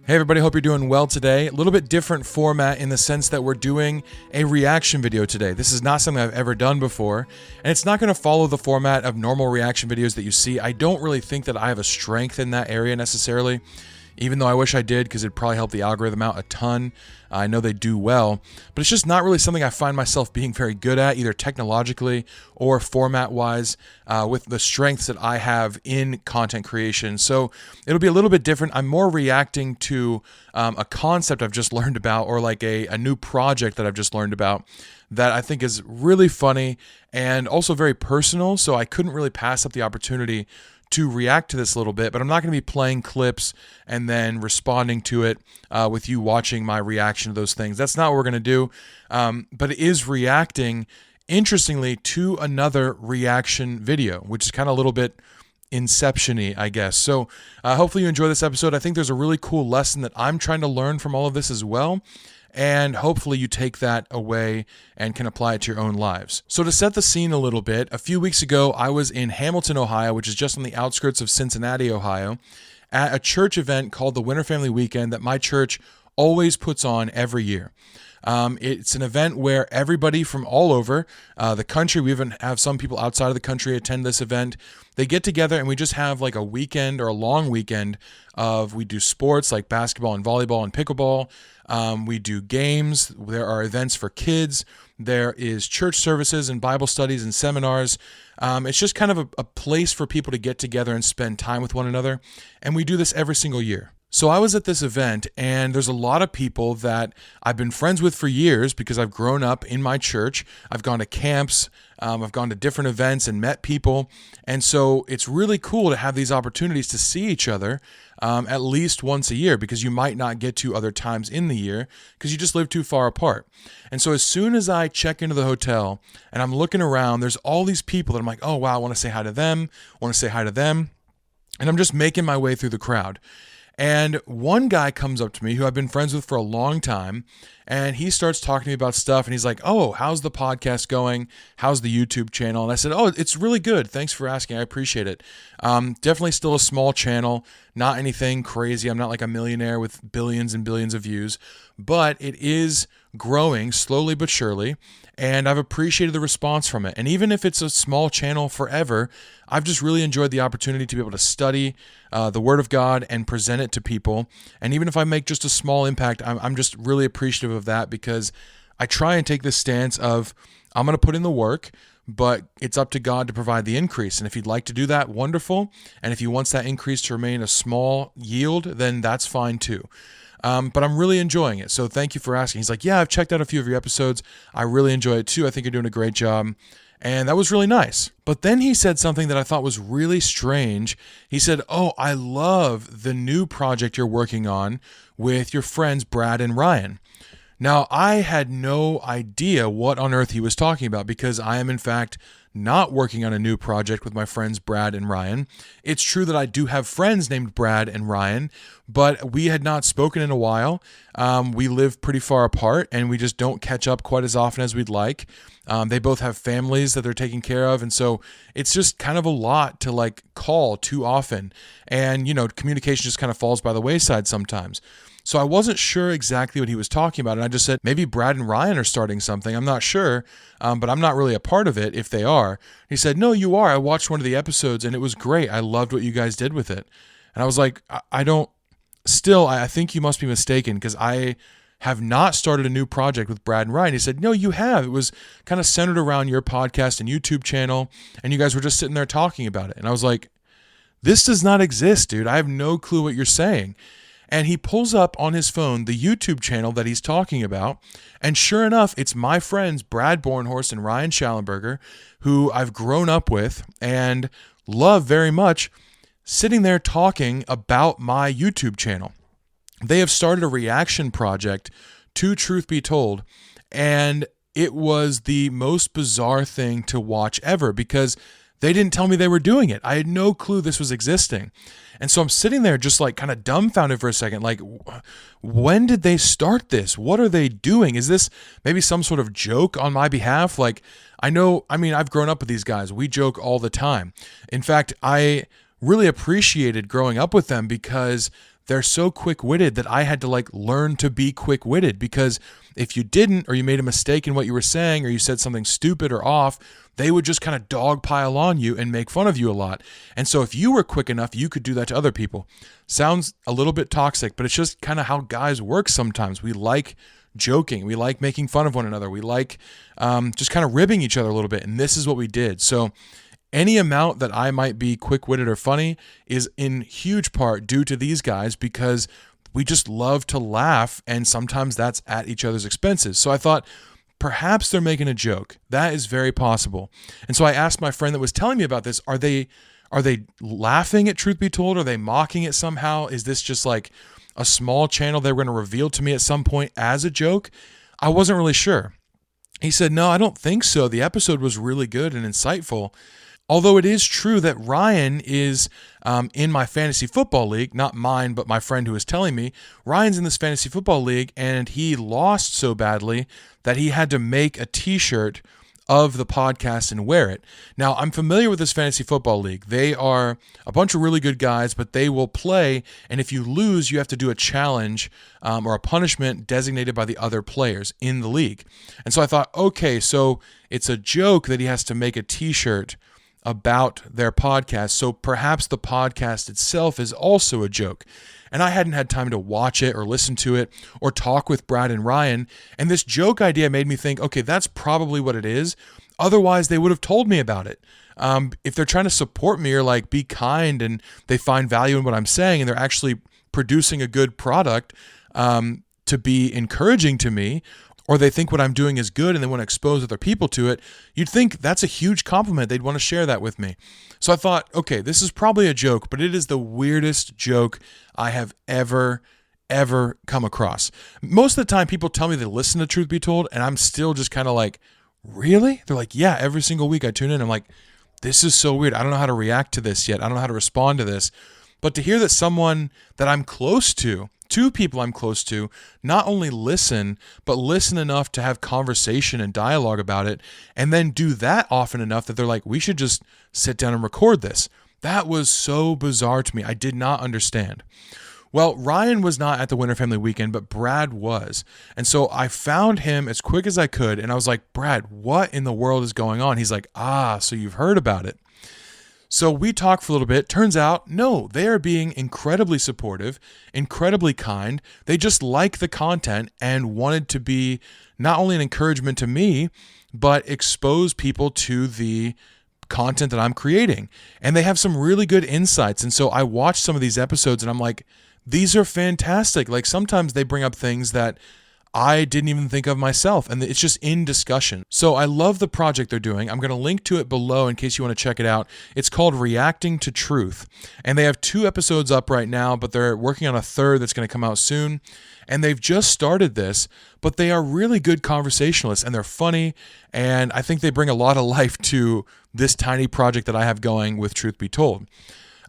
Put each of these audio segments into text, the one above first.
Hey everybody, hope you're doing well today. A little bit different format in the sense that we're doing a reaction video today. This is not something I've ever done before, and it's not going to follow the format of normal reaction videos that you see. I don't really think that I have a strength in that area necessarily, even though I wish I did because it'd probably help the algorithm out a ton. I know they do well, but it's just not really something I find myself being very good at, either technologically or format-wise, with the strengths that I have in content creation. So it'll be a little bit different. I'm more reacting to a concept I've just learned about, or like a new project that I've just learned about that I think is really funny and also very personal, so I couldn't really pass up the opportunity to react to this a little bit, but I'm not going to be playing clips and then responding to it with you watching my reaction to those things. That's not what we're going to do, but it is reacting, interestingly, to another reaction video, which is kind of a little bit inception-y, I guess. So hopefully you enjoy this episode. I think there's a really cool lesson that I'm trying to learn from all of this as well. And hopefully you take that away and can apply it to your own lives. So to set the scene a little bit, a few weeks ago, I was in Hamilton, Ohio, which is just on the outskirts of Cincinnati, Ohio, at a church event called the Winter Family Weekend that my church always puts on every year. It's an event where everybody from all over the country, we even have some people outside of the country attend this event. They get together and we just have like a weekend or a long weekend we do sports like basketball and volleyball and pickleball. We do games. There are events for kids. There is church services and Bible studies and seminars. It's just kind of a place for people to get together and spend time with one another. And we do this every single year. So I was at this event, and there's a lot of people that I've been friends with for years because I've grown up in my church. I've gone to camps, I've gone to different events and met people. And so it's really cool to have these opportunities to see each other at least once a year, because you might not get to other times in the year because you just live too far apart. And so as soon as I check into the hotel and I'm looking around, there's all these people that I'm like, oh wow, I want to say hi to them, And I'm just making my way through the crowd. And one guy comes up to me who I've been friends with for a long time, and he starts talking to me about stuff, and he's like, oh, how's the podcast going? How's the YouTube channel? And I said, oh, it's really good. Thanks for asking. I appreciate it. Definitely still a small channel, not anything crazy. I'm not like a millionaire with billions and billions of views, but it is growing slowly but surely, and I've appreciated the response from it. And even if it's a small channel forever, I've just really enjoyed the opportunity to be able to study the Word of God and present it to people. And even if I make just a small impact, I'm just really appreciative of that, because I try and take this stance of I'm going to put in the work, but it's up to God to provide the increase. And if he'd like to do that, wonderful. And if he wants that increase to remain a small yield, then that's fine too. But I'm really enjoying it. So thank you for asking. He's like, yeah, I've checked out a few of your episodes. I really enjoy it too. I think you're doing a great job. And that was really nice. But then he said something that I thought was really strange. He said, oh, I love the new project you're working on with your friends, Brad and Ryan. Now, I had no idea what on earth he was talking about, because I am in fact not working on a new project with my friends Brad and Ryan. It's true that I do have friends named Brad and Ryan, but we had not spoken in a while. We live pretty far apart, and we just don't catch up quite as often as we'd like. They both have families that they're taking care of, and so it's just kind of a lot to like call too often. And, communication just kind of falls by the wayside sometimes. So I wasn't sure exactly what he was talking about, and I just said, maybe Brad and Ryan are starting something. I'm not sure, but I'm not really a part of it if they are. He said, no, you are. I watched one of the episodes, and it was great. I loved what you guys did with it. And I was like, I think you must be mistaken, because I have not started a new project with Brad and Ryan. He said, no, you have. It was kind of centered around your podcast and YouTube channel, and you guys were just sitting there talking about it. And I was like, this does not exist, dude. I have no clue what you're saying. And he pulls up on his phone the YouTube channel that he's talking about, and sure enough, it's my friends Brad Bornhorst and Ryan Schallenberger, who I've grown up with and love very much, sitting there talking about my YouTube channel. They have started a reaction project to Truth Be Told, and it was the most bizarre thing to watch ever, because they didn't tell me they were doing it. I had no clue this was existing. And so I'm sitting there just like kind of dumbfounded for a second. Like, when did they start this? What are they doing? Is this maybe some sort of joke on my behalf? Like, I've grown up with these guys. We joke all the time. In fact, I really appreciated growing up with them because they're so quick-witted that I had to like learn to be quick-witted, because if you didn't, or you made a mistake in what you were saying, or you said something stupid or off, they would just kind of dogpile on you and make fun of you a lot. And so if you were quick enough, you could do that to other people. Sounds a little bit toxic, but it's just kind of how guys work sometimes. We like joking. We like making fun of one another. We like just kind of ribbing each other a little bit. And this is what we did. So any amount that I might be quick-witted or funny is in huge part due to these guys, because we just love to laugh, and sometimes that's at each other's expenses. So I thought, perhaps they're making a joke. That is very possible. And so I asked my friend that was telling me about this, are they laughing at Truth Be Told? Are they mocking it somehow? Is this just like a small channel they were going to reveal to me at some point as a joke? I wasn't really sure. He said, no, I don't think so. The episode was really good and insightful. Although it is true that Ryan is in my fantasy football league, not mine, but my friend who was telling me, Ryan's in this fantasy football league, and he lost so badly that he had to make a t-shirt of the podcast and wear it. Now, I'm familiar with this fantasy football league. They are a bunch of really good guys, but they will play, and if you lose, you have to do a challenge or a punishment designated by the other players in the league. And so I thought, okay, so it's a joke that he has to make a t-shirt about their podcast, so perhaps the podcast itself is also a joke. And I hadn't had time to watch it or listen to it or talk with Brad and Ryan, and this joke idea made me think, okay, that's probably what it is. Otherwise, they would have told me about it. If they're trying to support me or like be kind and they find value in what I'm saying and they're actually producing a good product to be encouraging to me, or they think what I'm doing is good and they want to expose other people to it, you'd think that's a huge compliment. They'd want to share that with me. So I thought, okay, this is probably a joke, but it is the weirdest joke I have ever come across. Most of the time, people tell me they listen to Truth Be Told, and I'm still just kind of like, really? They're like, yeah, every single week I tune in. I'm like, this is so weird. I don't know how to react to this yet. I don't know how to respond to this. But to hear that someone that I'm close to, two people I'm close to, not only listen, but listen enough to have conversation and dialogue about it, and then do that often enough that they're like, we should just sit down and record this. That was so bizarre to me. I did not understand. Well, Ryan was not at the Winter Family Weekend, but Brad was. And so I found him as quick as I could, and I was like, Brad, what in the world is going on? He's like, so you've heard about it. So we talked for a little bit. Turns out, no, they are being incredibly supportive, incredibly kind. They just like the content and wanted to be not only an encouragement to me, but expose people to the content that I'm creating. And they have some really good insights. And so I watched some of these episodes and I'm like, these are fantastic. Like sometimes they bring up things that I didn't even think of myself, and it's just in discussion. So I love the project they're doing. I'm going to link to it below in case you want to check it out. It's called Reacting to Truth, and they have 2 episodes up right now, but they're working on a 3rd that's going to come out soon, and they've just started this, but they are really good conversationalists, and they're funny, and I think they bring a lot of life to this tiny project that I have going with Truth Be Told.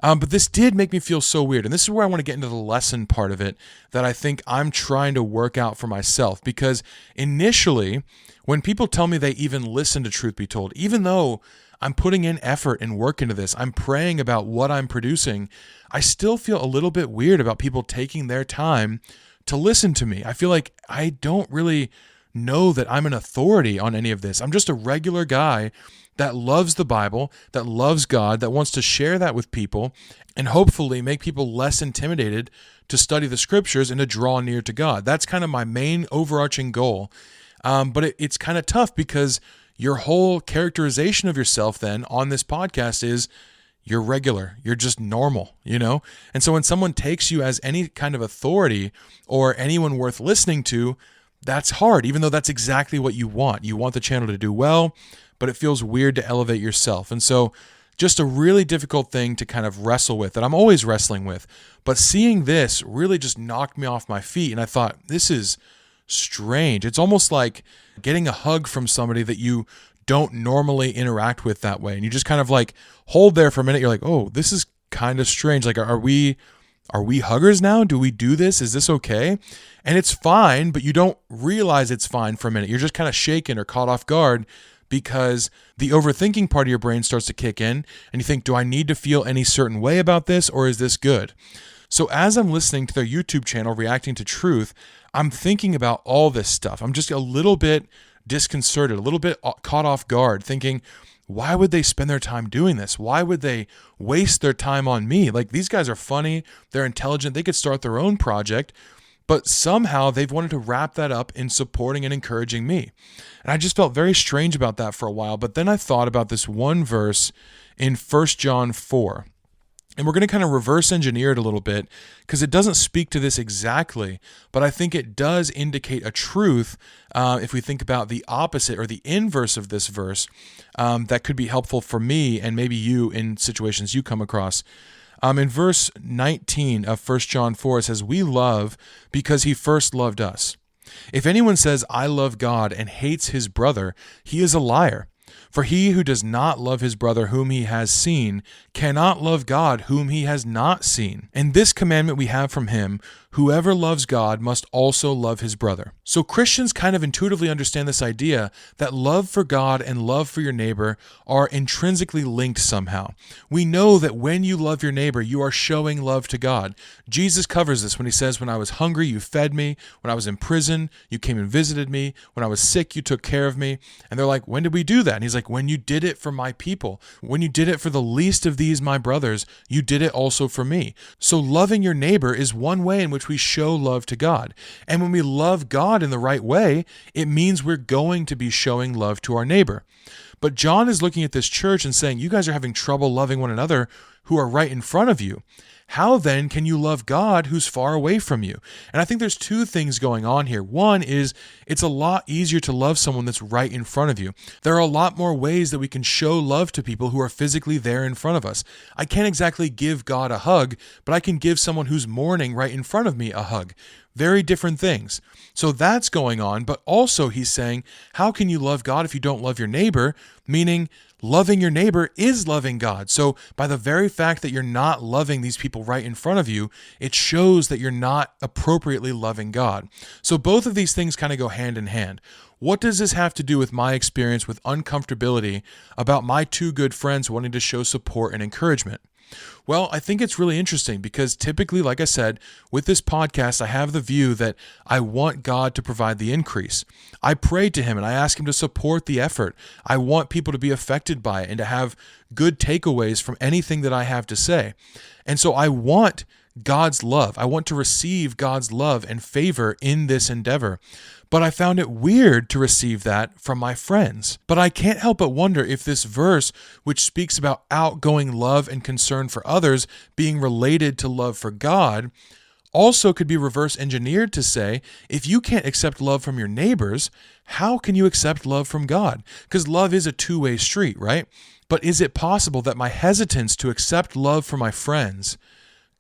But this did make me feel so weird. And this is where I want to get into the lesson part of it that I think I'm trying to work out for myself. Because initially, when people tell me they even listen to Truth Be Told, even though I'm putting in effort and work into this, I'm praying about what I'm producing, I still feel a little bit weird about people taking their time to listen to me. I feel like I don't really know that I'm an authority on any of this. I'm just a regular guy that loves the Bible, that loves God, that wants to share that with people, and hopefully make people less intimidated to study the scriptures and to draw near to God. That's kind of my main overarching goal. But it's kind of tough because your whole characterization of yourself then on this podcast is you're regular, you're just normal, you know? And so when someone takes you as any kind of authority or anyone worth listening to, that's hard, even though that's exactly what you want. You want the channel to do well, but it feels weird to elevate yourself. And so just a really difficult thing to kind of wrestle with that I'm always wrestling with. But seeing this really just knocked me off my feet. And I thought, this is strange. It's almost like getting a hug from somebody that you don't normally interact with that way. And you just kind of like hold there for a minute. You're like, oh, this is kind of strange. Like, are we huggers now? Do we do this? Is this okay? And it's fine, but you don't realize it's fine for a minute. You're just kind of shaken or caught off guard because the overthinking part of your brain starts to kick in and you think, do I need to feel any certain way about this or is this good? So as I'm listening to their YouTube channel, Reacting to Truth, I'm thinking about all this stuff. I'm just a little bit disconcerted, a little bit caught off guard, thinking, why would they spend their time doing this? Why would they waste their time on me? Like, these guys are funny, they're intelligent, they could start their own project, but somehow they've wanted to wrap that up in supporting and encouraging me. And I just felt very strange about that for a while, but then I thought about this one verse in 1 John 4. And we're going to kind of reverse engineer it a little bit because it doesn't speak to this exactly, but I think it does indicate a truth if we think about the opposite or the inverse of this verse that could be helpful for me and maybe you in situations you come across. In verse 19 of 1 John 4, it says, "We love because he first loved us. If anyone says, 'I love God,' and hates his brother, he is a liar. For he who does not love his brother whom he has seen cannot love God whom he has not seen. And this commandment we have from him, whoever loves God must also love his brother." So Christians kind of intuitively understand this idea that love for God and love for your neighbor are intrinsically linked somehow. We know that when you love your neighbor, you are showing love to God. Jesus covers this when he says, "When I was hungry, you fed me. When I was in prison, you came and visited me. When I was sick, you took care of me." And they're like, "When did we do that?" And he's like, "When you did it for my people. When you did it for the least of these, my brothers, you did it also for me." So loving your neighbor is one way in which we show love to God. And when we love God in the right way, it means we're going to be showing love to our neighbor. But John is looking at this church and saying, you guys are having trouble loving one another who are right in front of you. How then can you love God who's far away from you? And I think there's two things going on here. One is it's a lot easier to love someone that's right in front of you. There are a lot more ways that we can show love to people who are physically there in front of us. I can't exactly give God a hug, but I can give someone who's mourning right in front of me a hug. Very different things. So that's going on, but also he's saying, how can you love God if you don't love your neighbor? Meaning, loving your neighbor is loving God. So by the very fact that you're not loving these people right in front of you, it shows that you're not appropriately loving God. So both of these things kind of go hand in hand. What does this have to do with my experience with uncomfortability about my two good friends wanting to show support and encouragement? Well, I think it's really interesting because typically, like I said, with this podcast, I have the view that I want God to provide the increase. I pray to him and I ask him to support the effort. I want people to be affected by it and to have good takeaways from anything that I have to say. And so I want God's love. I want to receive God's love and favor in this endeavor. But I found it weird to receive that from my friends. But I can't help but wonder if this verse, which speaks about outgoing love and concern for others being related to love for God, also could be reverse engineered to say, if you can't accept love from your neighbors, how can you accept love from God? Because love is a two-way street, right? But is it possible that my hesitance to accept love from my friends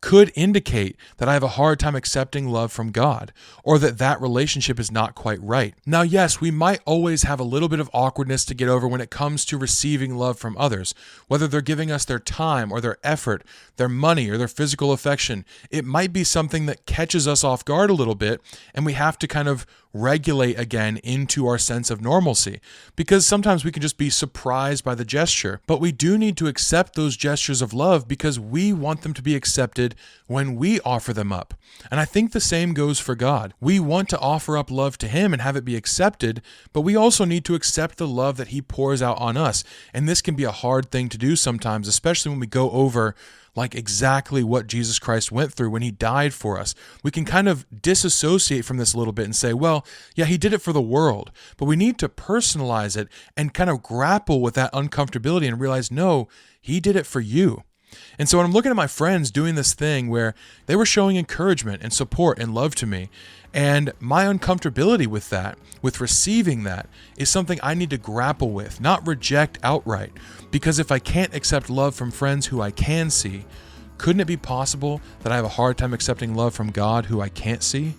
could indicate that I have a hard time accepting love from God, or that relationship is not quite right? Now, yes, we might always have a little bit of awkwardness to get over when it comes to receiving love from others, whether they're giving us their time or their effort, their money or their physical affection. It might be something that catches us off guard a little bit, and we have to kind of regulate again into our sense of normalcy, because sometimes we can just be surprised by the gesture. But we do need to accept those gestures of love because we want them to be accepted when we offer them up. And I think the same goes for God. We want to offer up love to him and have it be accepted, but we also need to accept the love that he pours out on us. And this can be a hard thing to do sometimes, especially when we go over like exactly what Jesus Christ went through when he died for us. We can kind of disassociate from this a little bit and say, well, yeah, he did it for the world, but we need to personalize it and kind of grapple with that uncomfortability and realize, no, he did it for you. And so when I'm looking at my friends doing this thing where they were showing encouragement and support and love to me, and my uncomfortability with that, with receiving that, is something I need to grapple with, not reject outright. Because if I can't accept love from friends who I can see, couldn't it be possible that I have a hard time accepting love from God who I can't see?